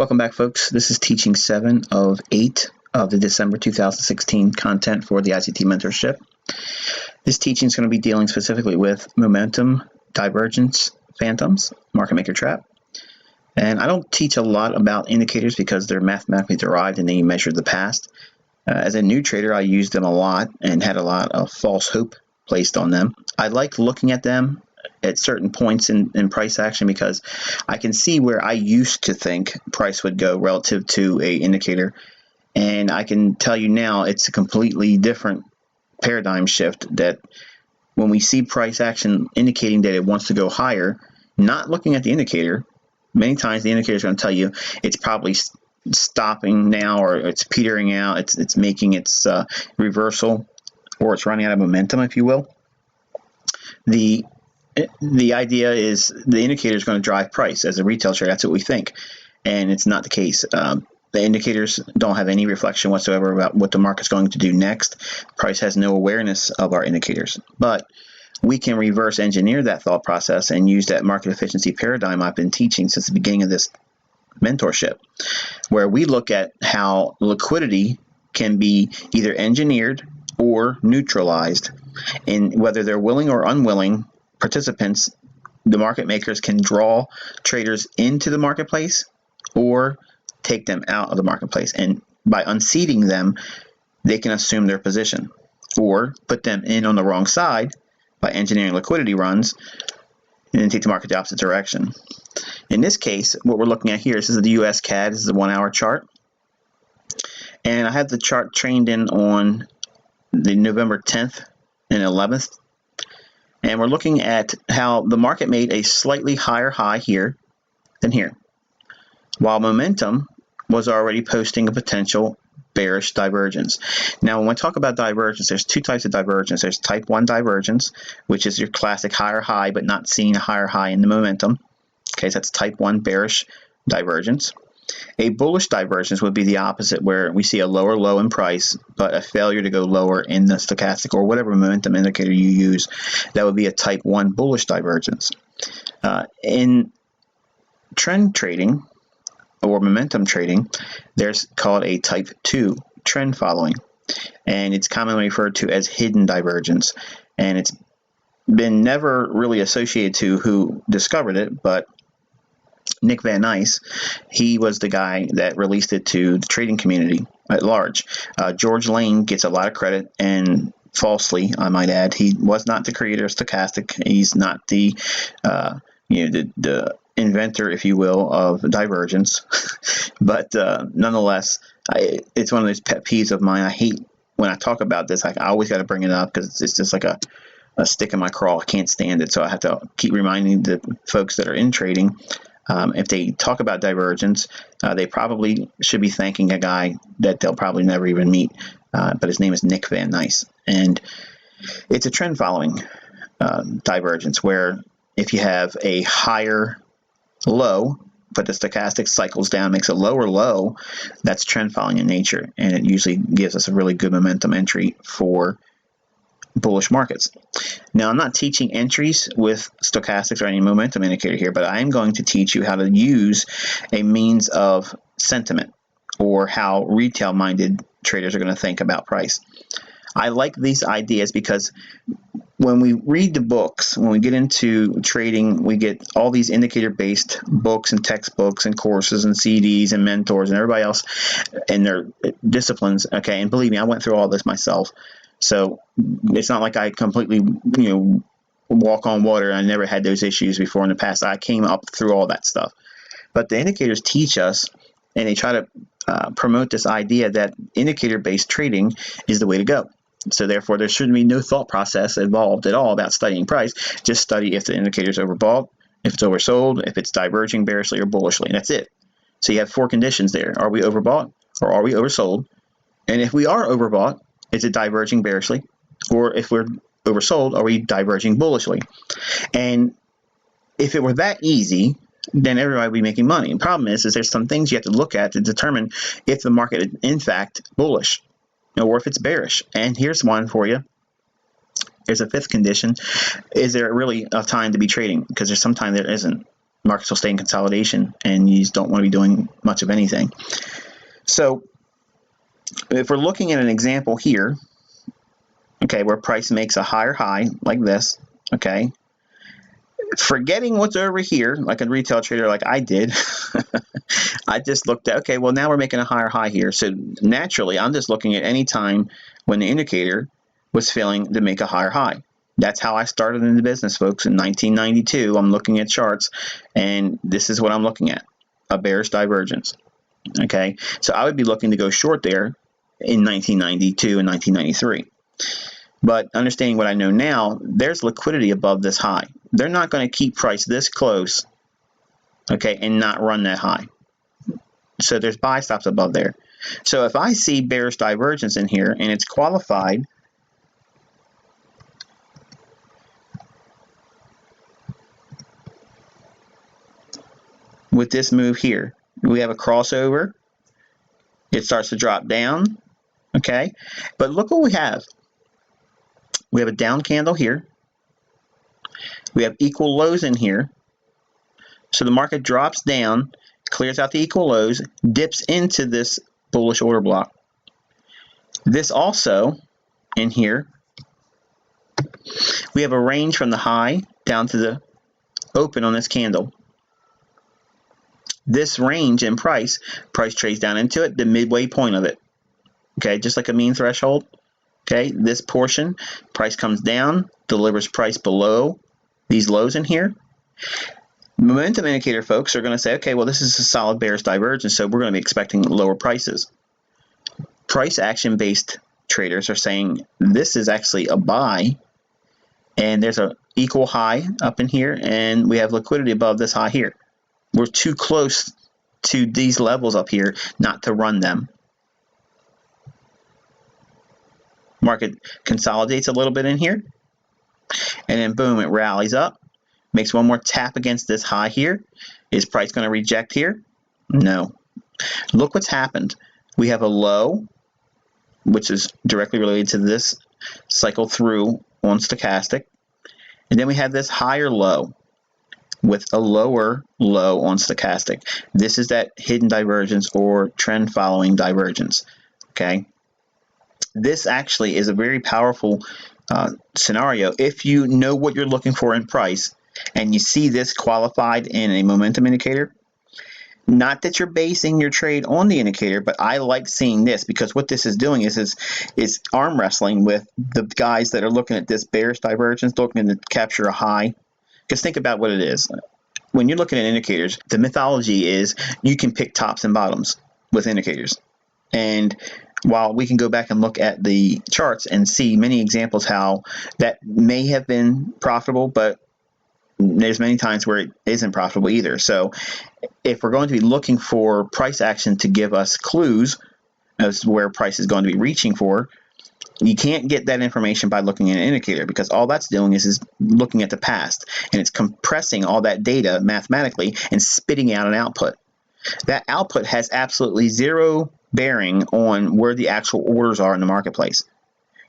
Welcome back, folks. This is teaching 7 of 8 of the December 2016 content for the ICT mentorship. This teaching is going to be dealing specifically with momentum, divergence, phantoms, market maker trap. And I don't teach a lot about indicators because they're mathematically derived and they measure the past. As a new trader, I used them a lot and had a lot of false hope placed on them. I like looking at them at certain points in price action because I can see where I used to think price would go relative to a indicator, and I can tell you now it's a completely different paradigm shift. That when we see price action indicating that it wants to go higher, not looking at the indicator, many times the indicator is going to tell you it's probably stopping now, or it's petering out, it's making its reversal, or it's running out of momentum, if you will. The idea is the indicator is going to drive price. As a retail trader, that's what we think, and it's not the case. The indicators don't have any reflection whatsoever about what the market's going to do next. Price has no awareness of our indicators, but we can reverse engineer that thought process and use that market efficiency paradigm I've been teaching since the beginning of this mentorship, where we look at how liquidity can be either engineered or neutralized, and whether they're willing or unwilling participants, the market makers can draw traders into the marketplace or take them out of the marketplace. And by unseating them, they can assume their position or put them in on the wrong side by engineering liquidity runs and then take the market the opposite direction. In this case, what we're looking at here, this is the US CAD, this is a 1 hour chart. And I have the chart trained in on the November 10th and 11th. And we're looking at how the market made a slightly higher high here than here, while momentum was already posting a potential bearish divergence. Now, when we talk about divergence, there's two types of divergence. There's type 1 divergence, which is your classic higher high, but not seeing a higher high in the momentum. Okay, so that's type 1 bearish divergence. A bullish divergence would be the opposite, where we see a lower low in price, but a failure to go lower in the stochastic or whatever momentum indicator you use. That would be a type 1 bullish divergence. In trend trading or momentum trading, there's called a type 2 trend following, and it's commonly referred to as hidden divergence. And it's been never really associated to who discovered it, but Nick Van Nice, he was the guy that released it to the trading community at large. George Lane gets a lot of credit, and falsely, I might add. He was not the creator of stochastic. He's not the the inventor, if you will, of divergence. But nonetheless, it's one of those pet peeves of mine. I hate when I talk about this. I always got to bring it up because it's just like a stick in my craw. I can't stand it, so I have to keep reminding the folks that are in trading. If they talk about divergence, they probably should be thanking a guy that they'll probably never even meet, but his name is Nick Van Nice. And it's a trend following divergence, where if you have a higher low, but the stochastic cycles down, makes a lower low, that's trend following in nature, and it usually gives us a really good momentum entry for bullish markets. Now, I'm not teaching entries with stochastics or any momentum indicator here, but I am going to teach you how to use a means of sentiment, or how retail-minded traders are going to think about price. I like these ideas because when we read the books, when we get into trading, we get all these indicator-based books and textbooks and courses and CDs and mentors and everybody else in their disciplines. Okay, and believe me, I went through all this myself. So it's not like I completely, walk on water. I never had those issues before in the past. I came up through all that stuff. But the indicators teach us, and they try to promote this idea that indicator-based trading is the way to go. So therefore, there shouldn't be no thought process involved at all about studying price. Just study if the indicator is overbought, if it's oversold, if it's diverging bearishly or bullishly, and that's it. So you have 4 conditions there. Are we overbought or are we oversold? And if we are overbought, is it diverging bearishly? Or if we're oversold, are we diverging bullishly? And if it were that easy, then everybody would be making money. The problem is there's some things you have to look at to determine if the market is in fact bullish or if it's bearish. And here's one for you. There's a 5th condition. Is there really a time to be trading? Because there's some time there isn't. Markets will stay in consolidation, and you just don't want to be doing much of anything. So if we're looking at an example here, okay, where price makes a higher high like this, okay, forgetting what's over here, like a retail trader like I did, I just looked at, okay, well, now we're making a higher high here. So naturally, I'm just looking at any time when the indicator was failing to make a higher high. That's how I started in the business, folks. In 1992, I'm looking at charts, and this is what I'm looking at, a bearish divergence. Okay, so I would be looking to go short there in 1992 and 1993. But understanding what I know now, there's liquidity above this high. They're not going to keep price this close, okay, and not run that high. So there's buy stops above there. So if I see bearish divergence in here and it's qualified with this move here, we have a crossover. It starts to drop down, okay? But look what we have. We have a down candle here. We have equal lows in here. So the market drops down, clears out the equal lows, dips into this bullish order block. This also, in here, we have a range from the high down to the open on this candle. This range in price trades down into it, the midway point of it. Okay, just like a mean threshold. Okay, this portion, price comes down, delivers price below these lows in here. Momentum indicator folks are going to say, okay, well, this is a solid bearish divergence, so we're going to be expecting lower prices. Price action based traders are saying this is actually a buy, and there's an equal high up in here, and we have liquidity above this high here. We're too close to these levels up here not to run them. Market consolidates a little bit in here, and then boom, it rallies up, makes one more tap against this high here. Is price going to reject here? No. Look what's happened. We have a low, which is directly related to this cycle through on stochastic, and then we have this higher low with a lower low on stochastic. This is that hidden divergence or trend following divergence. Okay. This actually is a very powerful scenario if you know what you're looking for in price and you see this qualified in a momentum indicator. Not that you're basing your trade on the indicator, but I like seeing this because what this is doing is arm wrestling with the guys that are looking at this bearish divergence, looking to capture a high. Because think about what it is. When you're looking at indicators, the mythology is you can pick tops and bottoms with indicators. And while we can go back and look at the charts and see many examples how that may have been profitable, but there's many times where it isn't profitable either. So if we're going to be looking for price action to give us clues as to where price is going to be reaching for, you can't get that information by looking at an indicator because all that's doing is looking at the past, and it's compressing all that data mathematically and spitting out an output. That output has absolutely zero bearing on where the actual orders are in the marketplace.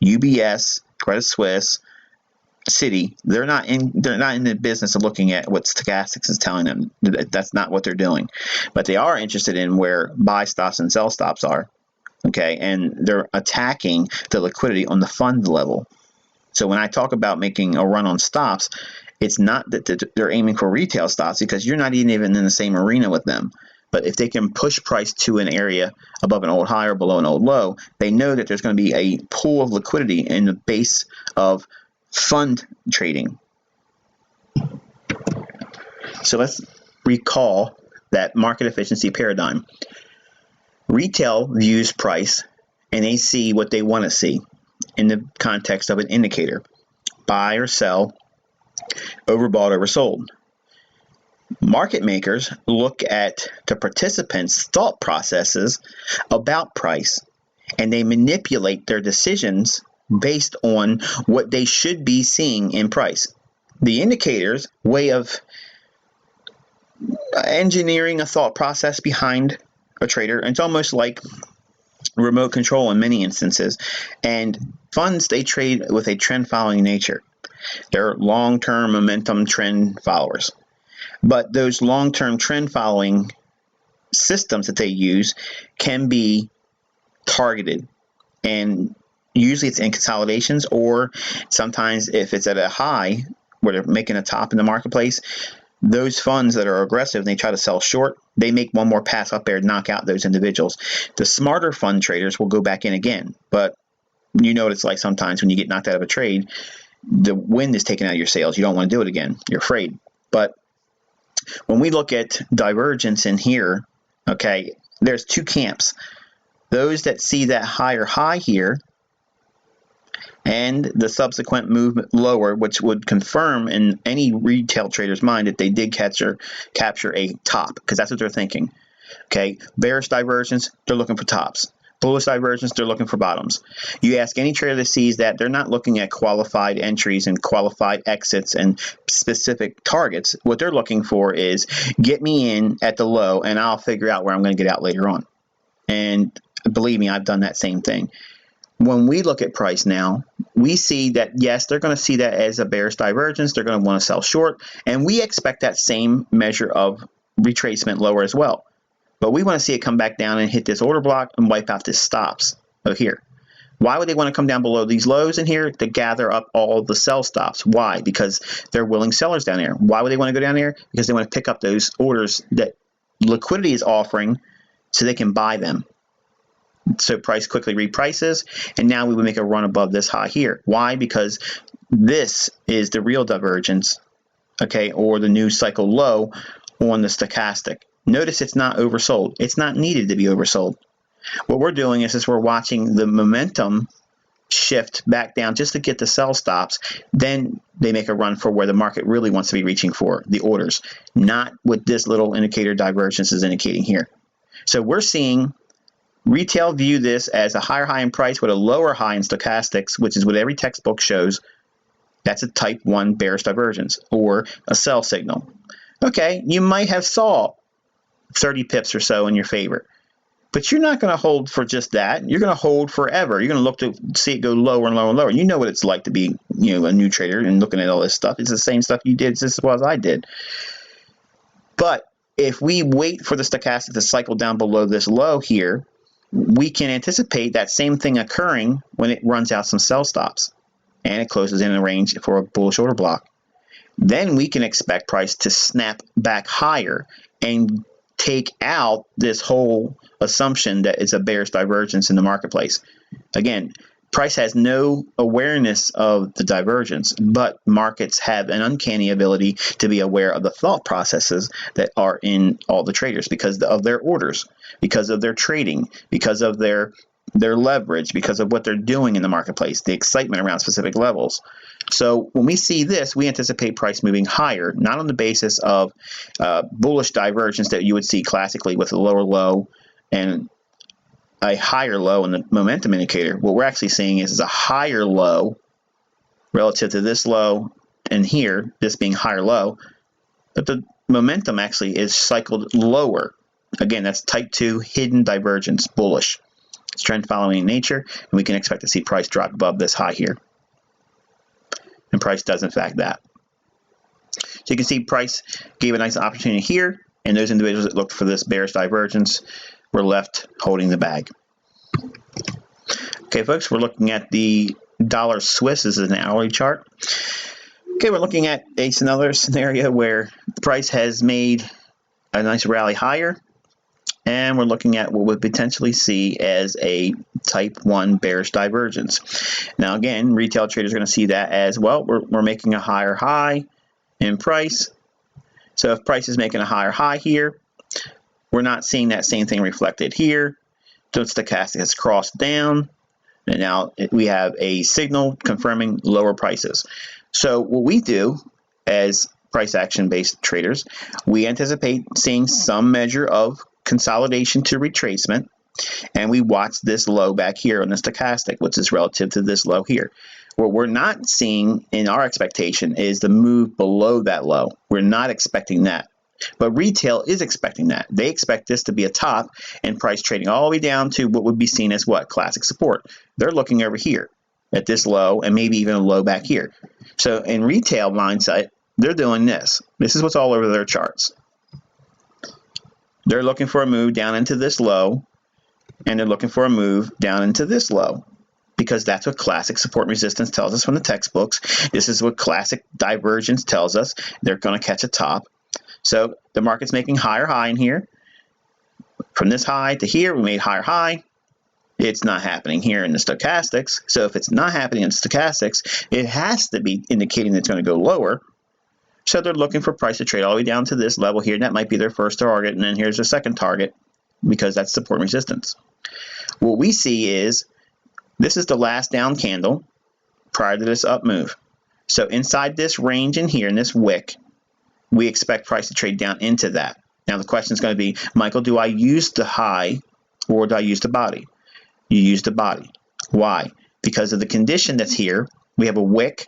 UBS, Credit Suisse, Citi, they're not in the business of looking at what stochastics is telling them. That's not what they're doing. But they are interested in where buy stops and sell stops are. Okay, and they're attacking the liquidity on the fund level. So when I talk about making a run on stops, it's not that they're aiming for retail stops because you're not even in the same arena with them. But if they can push price to an area above an old high or below an old low, they know that there's going to be a pool of liquidity in the base of fund trading. So let's recall that market efficiency paradigm. Retail views price and they see what they want to see in the context of an indicator. Buy or sell, overbought, oversold. Market makers look at the participants' thought processes about price and they manipulate their decisions based on what they should be seeing in price. The indicator's way of engineering a thought process behind a trader, it's almost like remote control in many instances. And funds, they trade with a trend following nature. They're long-term momentum trend followers. But those long-term trend following systems that they use can be targeted, and usually it's in consolidations, or sometimes if it's at a high where they're making a top in the marketplace, those funds that are aggressive and they try to sell short, they make one more pass up there and knock out those individuals. The smarter fund traders will go back in again, but you know what it's like sometimes when you get knocked out of a trade, the wind is taken out of your sails. You don't want to do it again. You're afraid. But when we look at divergence in here, okay, there's two camps. Those that see that higher high here and the subsequent movement lower, which would confirm in any retail trader's mind that they did capture a top, because that's what they're thinking. Okay, bearish divergence, they're looking for tops. Bullish divergence, they're looking for bottoms. You ask any trader that sees that, they're not looking at qualified entries and qualified exits and specific targets. What they're looking for is get me in at the low and I'll figure out where I'm going to get out later on. And believe me, I've done that same thing. When we look at price now, we see that, yes, they're going to see that as a bearish divergence. They're going to want to sell short. And we expect that same measure of retracement lower as well. But we want to see it come back down and hit this order block and wipe out this stops over here. Why would they want to come down below these lows in here? To gather up all the sell stops. Why? Because they're willing sellers down there. Why would they want to go down there? Because they want to pick up those orders that liquidity is offering so they can buy them. So price quickly reprices, and now we would make a run above this high here. Why? Because this is the real divergence, okay, or the new cycle low on the stochastic. Notice it's not oversold. It's not needed to be oversold. What we're doing is we're watching the momentum shift back down just to get the sell stops. Then they make a run for where the market really wants to be reaching for, the orders, not what this little indicator divergence is indicating here. So we're seeing retail view this as a higher high in price with a lower high in stochastics, which is what every textbook shows. That's a type 1 bearish divergence or a sell signal. Okay, you might have saw 30 pips or so in your favor, but you're not going to hold for just that. You're going to hold forever. You're going to look to see it go lower and lower and lower. You know what it's like to be, a new trader and looking at all this stuff. It's the same stuff you did just as well as I did. But if we wait for the stochastic to cycle down below this low here, we can anticipate that same thing occurring when it runs out some sell stops and it closes in a range for a bullish order block. Then we can expect price to snap back higher and take out this whole assumption that it's a bearish divergence in the marketplace. Again, price has no awareness of the divergence, but markets have an uncanny ability to be aware of the thought processes that are in all the traders because of their orders, because of their trading, because of their leverage, because of what they're doing in the marketplace, the excitement around specific levels. So when we see this, we anticipate price moving higher, not on the basis of bullish divergence that you would see classically with a lower low and a higher low in the momentum indicator. What we're actually seeing is a higher low relative to this low and here, this being higher low, but the momentum actually is cycled lower. Again, that's type 2 hidden divergence, bullish. It's trend following in nature, and we can expect to see price drop above this high here. And price does in fact that. So you can see price gave a nice opportunity here, and those individuals that looked for this bearish divergence were left holding the bag. Okay, folks, we're looking at the dollar Swiss. This is an hourly chart. Okay, we're looking at another scenario where the price has made a nice rally higher, and we're looking at what we would potentially see as a type 1 bearish divergence. Now, again, retail traders are going to see that as well. We're making a higher high in price. So if price is making a higher high here, we're not seeing that same thing reflected here. So stochastic has crossed down, and now we have a signal confirming lower prices. So what we do as price action based traders, we anticipate seeing some measure of consolidation to retracement, and we watch this low back here on the stochastic, which is relative to this low here. What we're not seeing in our expectation is the move below that low. We're not expecting that. But retail is expecting that. They expect this to be a top and price trading all the way down to what would be seen as what? Classic support. They're looking over here at this low and maybe even a low back here. So in retail mindset, they're doing this. This is what's all over their charts. They're looking for a move down into this low, and they're looking for a move down into this low, because that's what classic support and resistance tells us from the textbooks. This is what classic divergence tells us. They're going to catch a top. So the market's making higher high in here. From this high to here, we made higher high. It's not happening here in the stochastics. So if it's not happening in stochastics, it has to be indicating that it's going to go lower. So they're looking for price to trade all the way down to this level here. And that might be their first target. And then here's their second target, because that's support and resistance. What we see is this is the last down candle prior to this up move. So inside this range in here, in this wick, we expect price to trade down into that. Now the question is going to be, Michael, do I use the high or do I use the body? You use the body. Why? Because of the condition that's here. We have a wick,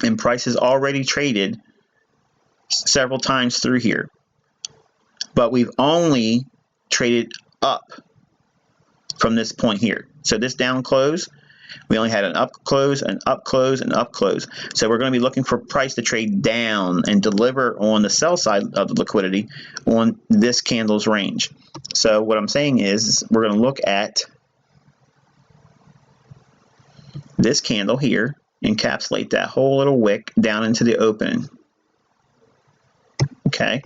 and price has already traded several times through here. But we've only traded up from this point here. So this down close, we only had an up close, an up close, an up close. So we're going to be looking for price to trade down and deliver on the sell side of the liquidity on this candle's range. So what I'm saying is we're going to look at this candle here, encapsulate that whole little wick down into the open. Okay.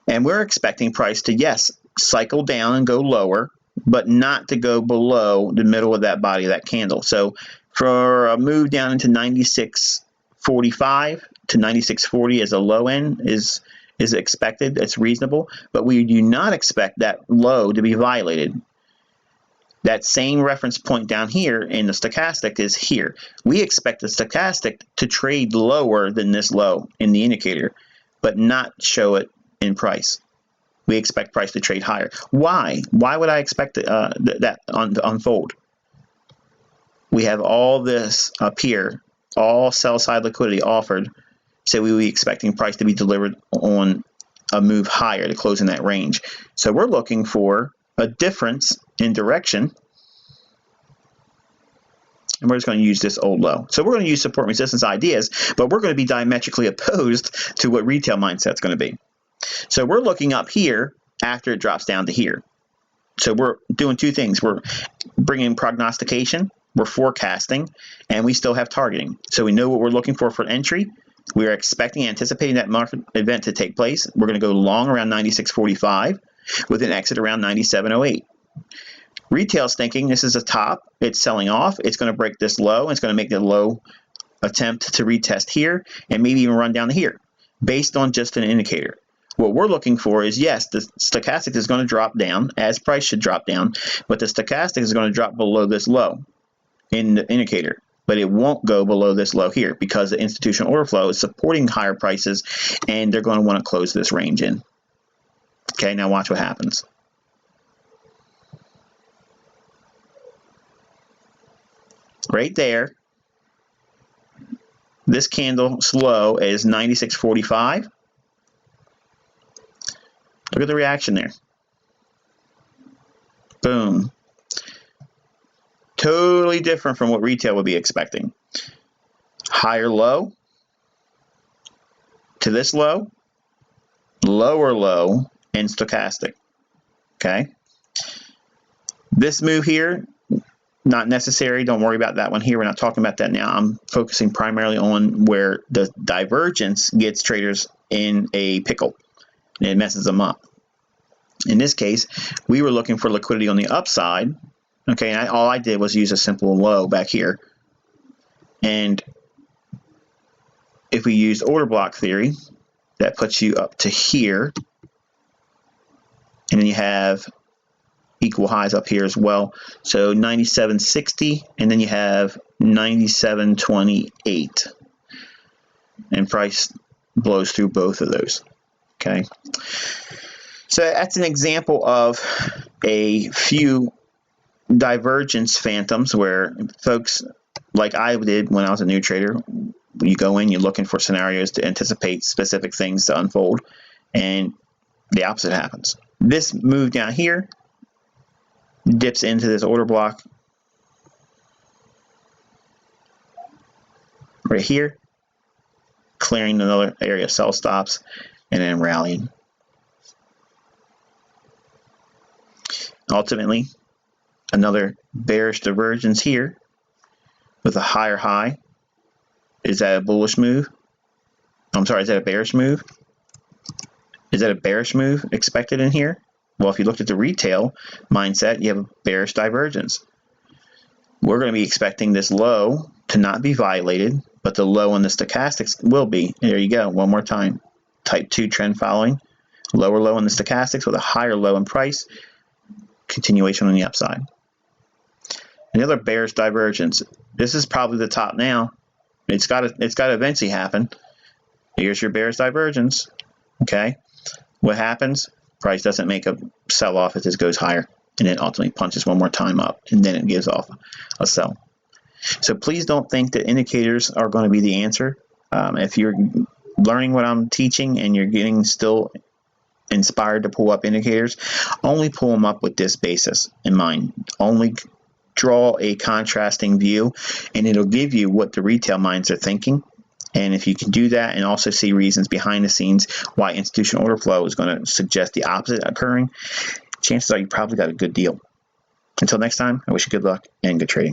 And we're expecting price to, yes, cycle down and go lower, but not to go below the middle of that body of that candle. So for a move down into 96.45 to 96.40 as a low end is expected. It's reasonable, but we do not expect that low to be violated. That same reference point down here in the stochastic is here. We expect the stochastic to trade lower than this low in the indicator, but not show it in price. We expect price to trade higher. Why? Why would I expect that to unfold? We have all this up here, all sell side liquidity offered, so we would be expecting price to be delivered on a move higher to close in that range. So we're looking for a difference in direction, and we're just going to use this old low. So we're going to use support and resistance ideas, but we're going to be diametrically opposed to what retail mindset's going to be. So we're looking up here after it drops down to here. So we're doing two things. We're bringing prognostication, we're forecasting, and we still have targeting. So we know what we're looking for entry. We are expecting, anticipating that market event to take place. We're going to go long around 96.45 with an exit around 97.08. Retail's thinking this is a top. It's selling off. It's going to break this low. And it's going to make the low attempt to retest here and maybe even run down to here based on just an indicator. What we're looking for is, yes, the stochastic is going to drop down, as price should drop down, but the stochastic is going to drop below this low in the indicator. But it won't go below this low here because the institutional order flow is supporting higher prices, and they're going to want to close this range in. Okay, now watch what happens. Right there, this candle's low is 96.45. Look at the reaction there. Boom. Totally different from what retail would be expecting. Higher low to this low, lower low, and stochastic. Okay. This move here, not necessary. Don't worry about that one here. We're not talking about that now. I'm focusing primarily on where the divergence gets traders in a pickle. It messes them up. In this case, we were looking for liquidity on the upside. Okay, and all I did was use a simple low back here. And if we use order block theory, that puts you up to here. And then you have equal highs up here as well. So 97.60, and then you have 97.28. And price blows through both of those. Okay. So that's an example of a few divergence phantoms where folks, like I did when I was a new trader, you go in, you're looking for scenarios to anticipate specific things to unfold, and the opposite happens. This move down here dips into this order block right here, clearing another area of sell stops, and then rallying. Ultimately, another bearish divergence here with a higher high. Is that a bullish move? I'm sorry, is that a bearish move? Is that a bearish move expected in here? Well, if you looked at the retail mindset, you have a bearish divergence. We're going to be expecting this low to not be violated, but the low on the stochastics will be. There you go, one more time. Type 2 trend following. Lower low on the stochastics with a higher low in price. Continuation on the upside. Another bearish divergence. This is probably the top now. It's got to eventually happen. Here's your bearish divergence. Okay. What happens? Price doesn't make a sell off as this goes higher, and it ultimately punches one more time up, and then it gives off a sell. So please don't think that indicators are going to be the answer. If you're learning what I'm teaching and you're getting still inspired to pull up indicators, only pull them up with this basis in mind. Only draw a contrasting view, and it'll give you what the retail minds are thinking. And if you can do that and also see reasons behind the scenes why institutional order flow is going to suggest the opposite occurring, chances are you probably got a good deal. Until next time, I wish you good luck and good trading.